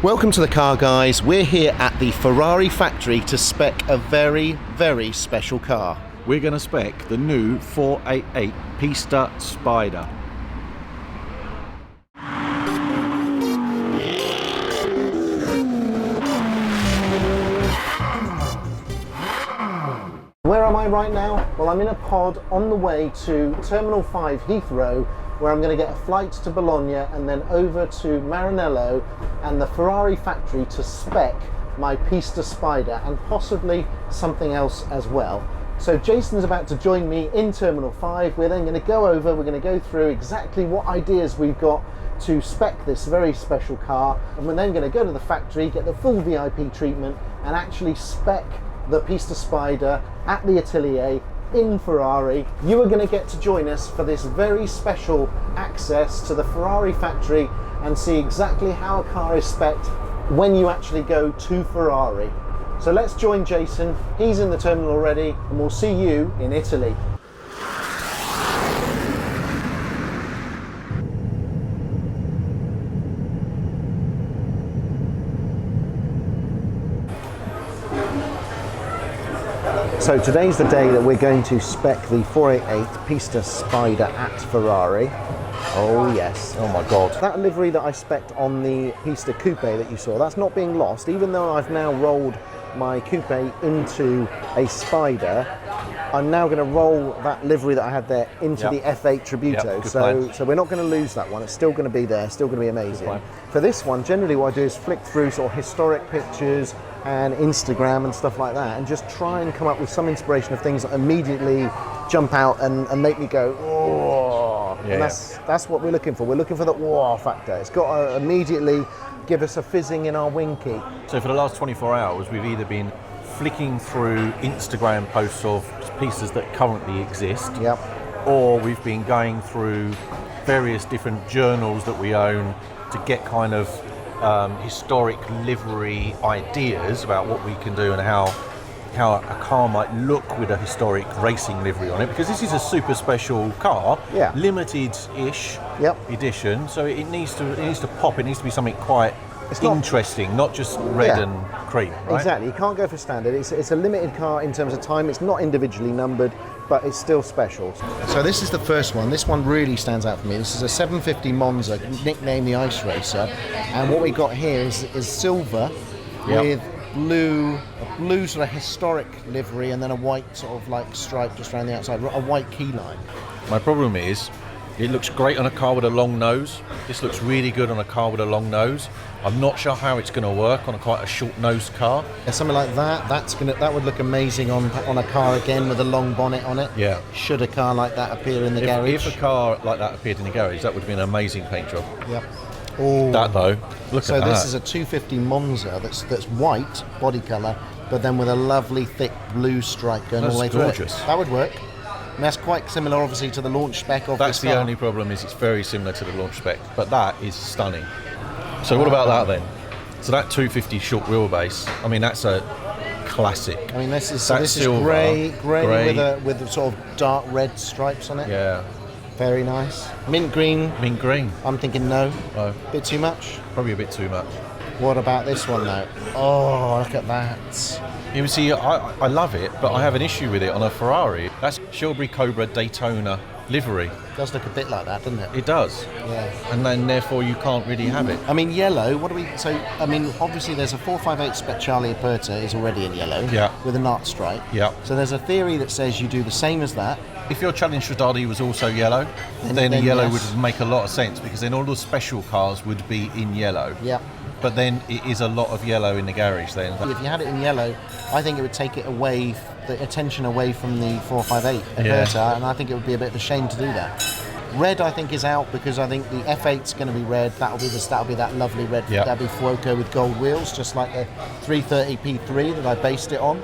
Welcome to the Car Guys. We're here at the Ferrari factory to spec a very, very special car. We're going to spec the new 488 Pista Spider. Where am I right now? Well, I'm in a pod on the way to Terminal 5 Heathrow, where I'm going to get a flight to Bologna and then over to Maranello and the Ferrari factory to spec my Pista Spider and possibly something else as well. So Jason's about to join me in Terminal 5. We're then going to go over, we're going to go through exactly what ideas we've got to spec this very special car, and we're then going to go to the factory, get the full VIP treatment and actually spec the Pista Spider at the Atelier in Ferrari. You are going to get to join us for this very special access to the Ferrari factory and see exactly how a car is spec'd when you actually go to Ferrari. So let's join Jason, he's in the terminal already, and we'll see you in Italy. So today's the day that we're going to spec the 488 Pista Spider at Ferrari. Oh yes, oh my god. That livery that I spec'd on the Pista Coupe that you saw, that's not being lost, even though I've now rolled my Coupe into a Spider. I'm now going to roll that livery that I had there into the F8 Tributo, so we're not going to lose that one. It's still going to be there, still going to be amazing. For this one, generally what I do is flick through sort of historic pictures and Instagram and stuff like that, and just try and come up with some inspiration of things that immediately jump out and make me go, oh. And that's what we're looking for. We're looking for the wow factor. It's got to immediately give us a fizzing in our winky. So for the last 24 hours, we've either been flicking through Instagram posts of pieces that currently exist, or we've been going through various different journals that we own to get kind of historic livery ideas about what we can do and how a car might look with a historic racing livery on it, because this is a super special car, limited-ish edition, so it needs to pop. It needs to be something quite interesting, not just red and cream, right? Exactly, you can't go for standard. It's a limited car in terms of time. It's not individually numbered, but it's still special. So this is the first one. This one really stands out for me. This is a 750 Monza, nicknamed the Ice Racer, and what we got here is silver with a blue sort of historic livery and then a white sort of like stripe just around the outside, a white key line. My problem is, it looks great on a car with a long nose. This looks really good on a car with a long nose. I'm not sure how it's going to work on quite a short-nosed car. Yeah, something like that. That would look amazing on a car again with a long bonnet on it. Yeah. Should a car like that appear in the garage? If a car like that appeared in the garage, that would have been an amazing paint job. Yep. Oh. That though, look at that. So this is a 250 Monza that's white body colour, but then with a lovely thick blue stripe going all the way through it. That's gorgeous. That would work. And that's quite similar, obviously, to the launch spec of this car. The only problem is it's very similar to the launch spec, but that is stunning. So what about that then? So that 250 short wheelbase, I mean, that's a classic. I mean, this is grey with a sort of dark red stripes on it. Yeah. Very nice. Mint green. Mint green. I'm thinking no. Oh. Bit too much? Probably a bit too much. What about this one though? Oh, look at that. You see, I love it, but I have an issue with it on a Ferrari. That's Shelby Cobra Daytona livery. It does look a bit like that, doesn't it? It does. Yeah. And then therefore you can't really have it. I mean, yellow, I mean, obviously there's a 458 Speciale Aperta is already in yellow. Yeah. With an art stripe. Yeah. So there's a theory that says you do the same as that. If your Challenge Stradale was also yellow, then yellow would make a lot of sense, because then all the special cars would be in yellow. Yeah. But then it is a lot of yellow in the garage then. If you had it in yellow, I think it would take it away, the attention away from the 458 Aperta, and I think it would be a bit of a shame to do that. Red, I think, is out because I think the F8's going to be red. That'll be that lovely red. Yep. That'll be Fuoco with gold wheels, just like the 330 P3 that I based it on.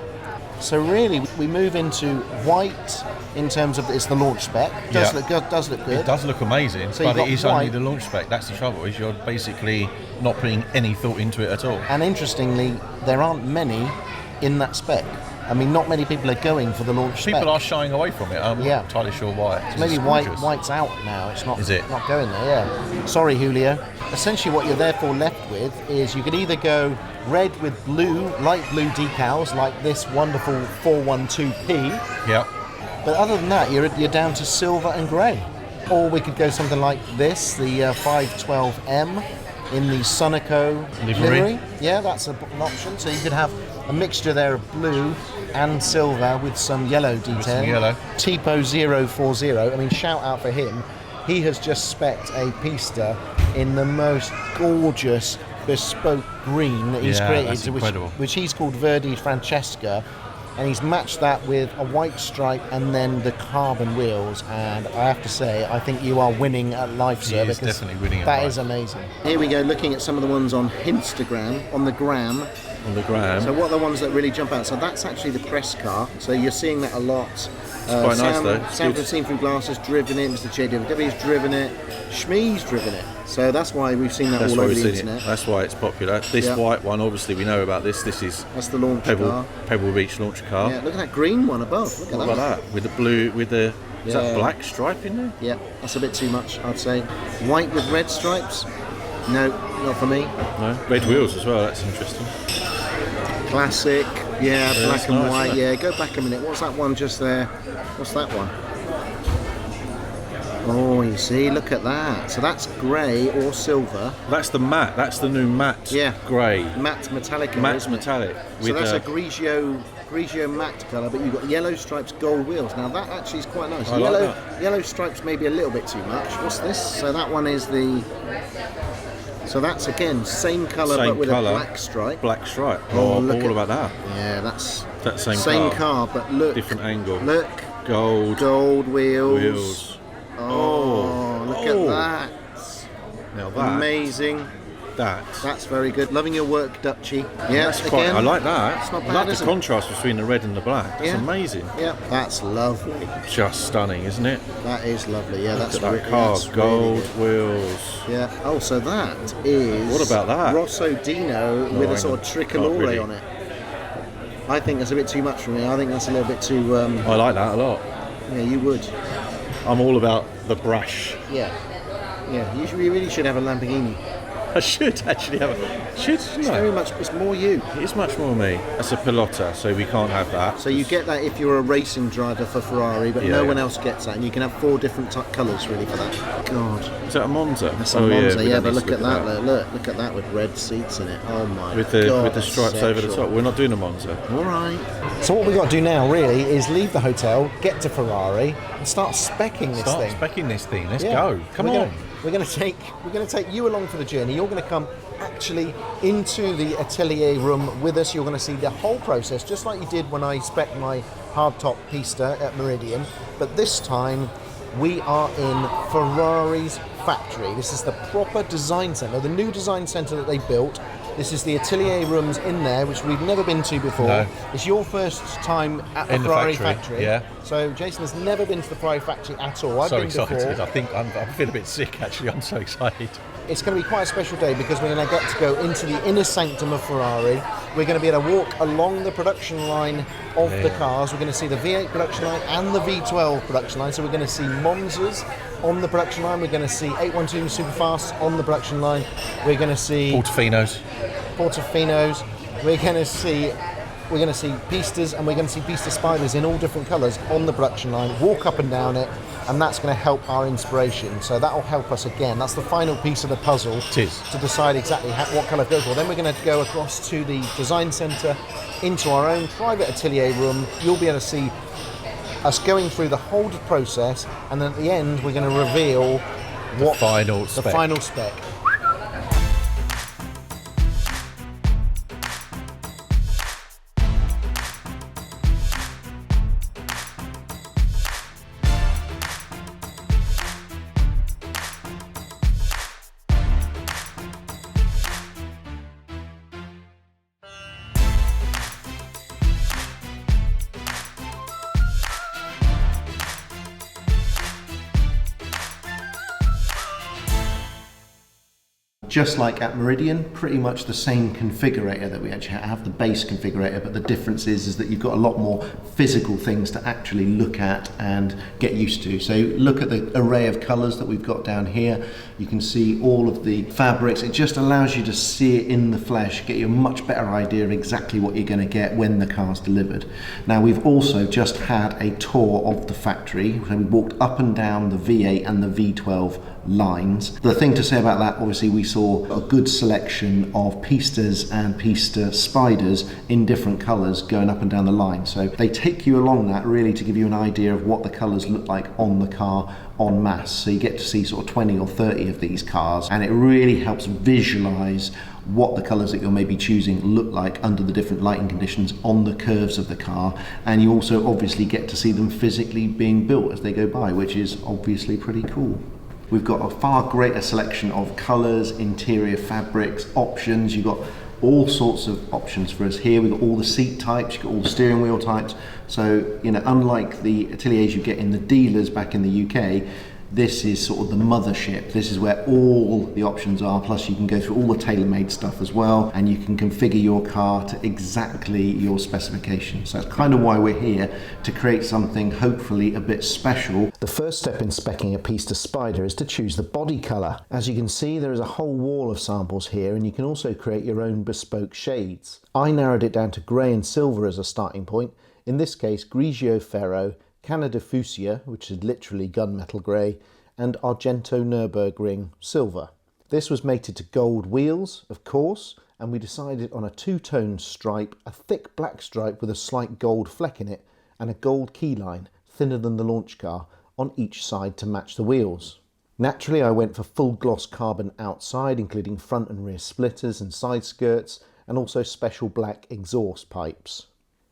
So really, we move into white in terms of it's the launch spec. Does look good. It does look amazing, so but it is only the launch spec. That's the trouble. Is you're basically not putting any thought into it at all. And interestingly, there aren't many in that spec. I mean, not many people are going for the launch spec. People are shying away from it. I'm not entirely sure why. So maybe white's out now. It's not. Is it? Not going there. Yeah. Sorry, Julio. essentially what you're therefore left with is you could either go red with blue, light blue decals like this wonderful 412P. Yeah. But other than that, you're down to silver and grey. Or we could go something like this, the 512M in the Sonico livery. Yeah, that's an option. So you could have a mixture there of blue and silver with some yellow detail. With some yellow. Tipo 040, I mean, shout out for him. He has just specced a Pista in the most gorgeous bespoke green that he's created, which he's called Verde Francesca. And he's matched that with a white stripe and then the carbon wheels. And I have to say, I think you are winning at life, sir. He is definitely winning at life. That is amazing. Here we go, looking at some of the ones on Instagram, on the gram. On the gram. So what are the ones that really jump out? So that's actually the press car. So you're seeing that a lot. Quite nice though. Sam from Seen Through Glasses driven it, Mr. JW's driven it, Shmee's driven it. So that's why we've seen that all over the internet. That's why it's popular. This white one, obviously we know about this. That's the launch car. Pebble Beach launch car. Yeah, look at that green one above. Look at what about that? With the blue, with the is that black stripe in there? Yeah, that's a bit too much, I'd say. White with red stripes? No, not for me. No, red wheels as well. That's interesting. Classic. Yeah, black and white. Yeah, go back a minute. What's that one just there? What's that one? Oh, you see, look at that. So that's grey or silver. That's the matte. That's the new matte grey. Matte metallic. Matte metallic. So that's a Grigio matte colour, but you've got yellow stripes, gold wheels. Now that actually is quite nice. Yellow stripes maybe a little bit too much. What's this? So that one is the... So that's again same colour but with a black stripe. Black stripe. Oh, all about that. Yeah, that's that same car, but look. Different angle. Look. Gold wheels. Oh, look at that. Now that. Amazing. That's very good. Loving your work, Dutchy. Yeah, I like that. It's not bad, I like the contrast between the red and the black. It's amazing. Yeah, that's lovely. Just stunning, isn't it? That is lovely. Yeah, that's that car. Gold wheels. Yeah. Oh, so that is. What about that? Rosso Dino with a sort of tricolore on it. I think that's a bit too much for me. I think that's a little bit too. I like that a lot. Yeah, you would. I'm all about the brush. Yeah. Yeah. You really should have a Lamborghini. I should actually have a... It's very much... It's more you. It is much more me. That's a Pilota, so we can't have that. So you get that if you're a racing driver for Ferrari, but no one else gets that. And you can have 4 different colours, really, for that. God. Is that a Monza? That's a Monza, yeah, but look at that. Look at that with red seats in it. Oh, my God. With the stripes over the top. We're not doing a Monza. All right. So what we've got to do now, really, is leave the hotel, get to Ferrari, and start speccing this thing. Start speccing this thing. Let's go. Come on. We're going to take you along for the journey. You're going to come actually into the Atelier room with us. You're going to see the whole process, just like you did when I spec'd my hardtop Pista at Meridian. But this time, we are in Ferrari's factory. This is the proper design centre, the new design centre that they built. This is the Atelier rooms in there, which we've never been to before. No. It's your first time at the Ferrari factory. Yeah. So Jason has never been to the Ferrari factory at all. I've been excited. Before. I think I feel a bit sick actually. I'm so excited. It's going to be quite a special day because we're going to get to go into the inner sanctum of Ferrari. We're going to be able to walk along the production line of the cars. We're going to see the V8 production line and the V12 production line. So we're going to see Monzas on the production line. We're going to see 812 Superfast on the production line. We're going to see Portofinos. We're going to see Pistas, and we're going to see Pista Spiders in all different colours on the production line. Walk up and down it, and that's going to help our inspiration. So that will help us again. That's the final piece of the puzzle. It is. To decide exactly what colour goes for. Then we're going to go across to the design centre, into our own private atelier room. You'll be able to see us going through the whole process, and then at the end we're going to reveal the final spec. just like at Meridian, pretty much the same configurator that we actually have, the base configurator, but the difference is that you've got a lot more physical things to actually look at and get used to. So look at the array of colours that we've got down here. You can see all of the fabrics. It just allows you to see it in the flesh, get you a much better idea of exactly what you're going to get when the car's delivered. Now we've also just had a tour of the factory. So we walked up and down the V8 and the V12 lines. The thing to say about that, obviously we saw a good selection of Pistas and Pista Spiders in different colours going up and down the line. So they take you along that really to give you an idea of what the colours look like on the car en masse. So you get to see sort of 20 or 30 of these cars, and it really helps visualise what the colours that you're maybe choosing look like under the different lighting conditions on the curves of the car. And you also obviously get to see them physically being built as they go by, which is obviously pretty cool. We've got a far greater selection of colours, interior fabrics, options. You've got all sorts of options for us here. We've got all the seat types, you've got all the steering wheel types. So, you know, unlike the Ateliers you get in the dealers back in the UK, this is sort of the mothership. This is where all the options are, plus you can go through all the tailor-made stuff as well, and you can configure your car to exactly your specifications. So that's kind of why we're here, to create something hopefully a bit special. The first step in speccing a Pista Spider is to choose the body colour. As you can see, there is a whole wall of samples here, and you can also create your own bespoke shades. I narrowed it down to grey and silver as a starting point. In this case, Grigio Ferro, Canada Fuchsia, which is literally gunmetal grey, and Argento Nürburgring silver. This was mated to gold wheels, of course, and we decided on a two-tone stripe, a thick black stripe with a slight gold fleck in it, and a gold keyline, thinner than the launch car, on each side to match the wheels. Naturally, I went for full gloss carbon outside, including front and rear splitters and side skirts, and also special black exhaust pipes.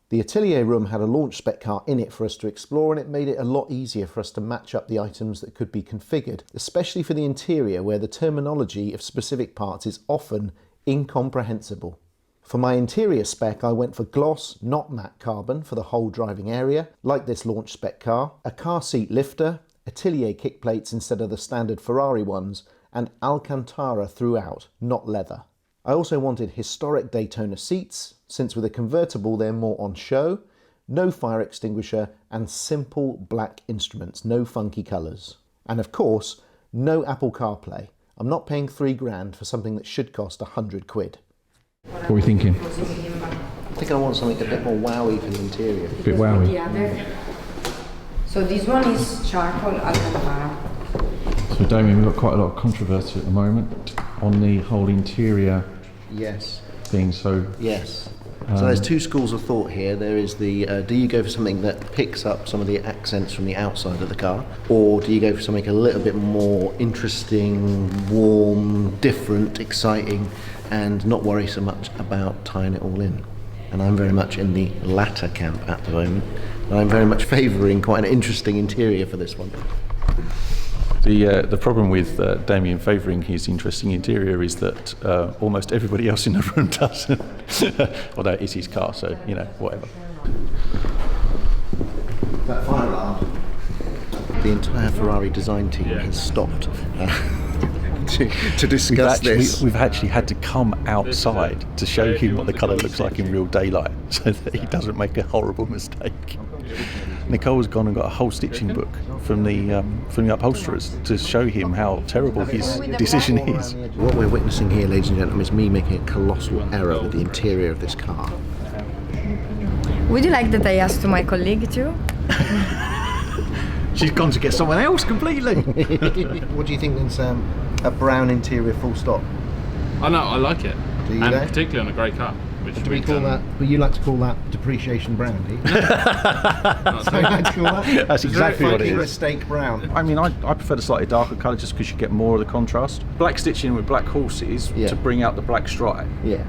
The Atelier room had a launch spec car in it for us to explore, and it made it a lot easier for us to match up the items that could be configured, especially for the interior where the terminology of specific parts is often incomprehensible. For my interior spec, I went for gloss, not matte carbon for the whole driving area, like this launch spec car, a car seat lifter, Atelier kick plates instead of the standard Ferrari ones, and Alcantara throughout, not leather. I also wanted historic Daytona seats, since with a convertible they're more on show, no fire extinguisher, and simple black instruments, no funky colours. And of course, no Apple CarPlay. I'm not paying £3 for something that should cost 100 quid. What are we thinking? I think I want something a bit more wowy for the interior. A bit wowy. So this one is charcoal Alcantara. So Damien, we've got quite a lot of controversy at the moment on the whole interior thing. So so there's two schools of thought here. There is the do you go for something that picks up some of the accents from the outside of the car, or do you go for something a little bit more interesting, warm, different, exciting, and not worry so much about tying it all in? And I'm very much in the latter camp at the moment. And I'm very much favouring quite an interesting interior for this one. The problem with Damien favouring his interesting interior is that almost everybody else in the room doesn't. Although it's his car, so, you know, whatever. That fire alarm. The entire Ferrari design team has stopped to discuss this. We've actually had to come outside to show him what the colour looks like in real daylight, so that he doesn't make a horrible mistake. Nicole's gone and got a whole stitching book from the upholsterers to show him how terrible his decision is. What we're witnessing here, ladies and gentlemen, is me making a colossal error with the interior of this car. Would you like that I ask to my colleague too? She's gone to get someone else completely. What do you think then, Sam? A brown interior full stop? I know, I like it. Do you and though? particularly on a grey car. Which Do we call that? But you like to call that depreciation brown, do you? So you like to call that? That's exactly what it is. Mistake brown. I mean, I prefer the slightly darker colour just because you get more of the contrast. Black stitching with black horses to bring out the black stripe. Yeah.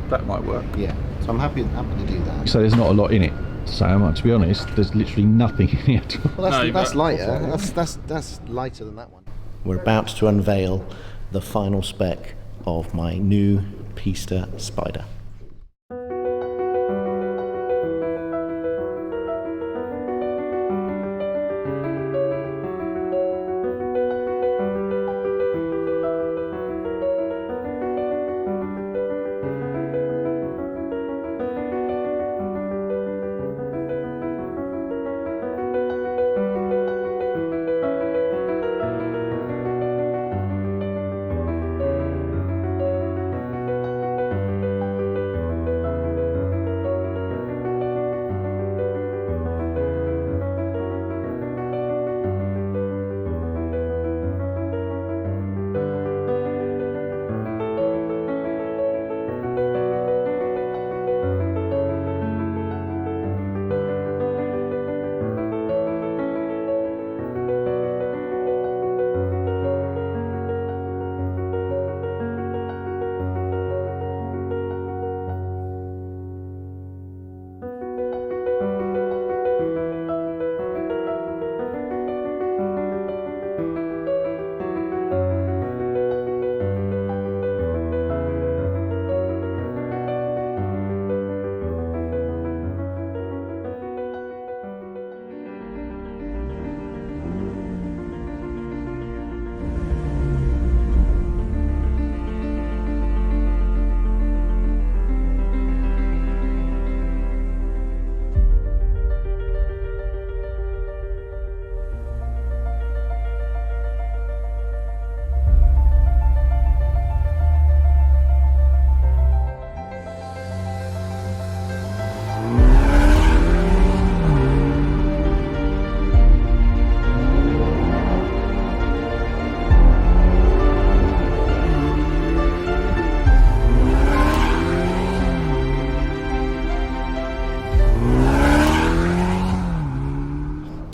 That might work. Yeah. So I'm happy to do that. So there's not a lot in it, Sam. To be honest, there's literally nothing in it. Well, that's lighter. That's lighter than that one. We're about to unveil the final spec of my new Pista Spider.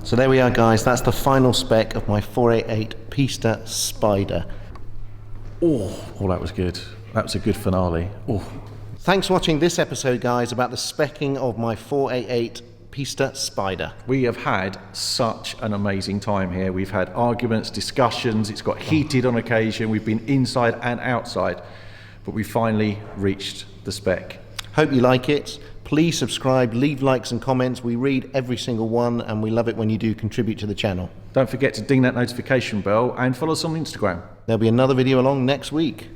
So there we are, guys. That's the final spec of my 488 Pista Spider. Oh, that was good. That was a good finale. Oh. Thanks for watching this episode, guys, about the specking of my 488 Pista Spider. We have had such an amazing time here. We've had arguments, discussions, it's got heated on occasion, we've been inside and outside, but we finally reached the spec. Hope you like it. Please subscribe, leave likes and comments. We read every single one, and we love it when you do contribute to the channel. Don't forget to ding that notification bell and follow us on Instagram. There'll be another video along next week.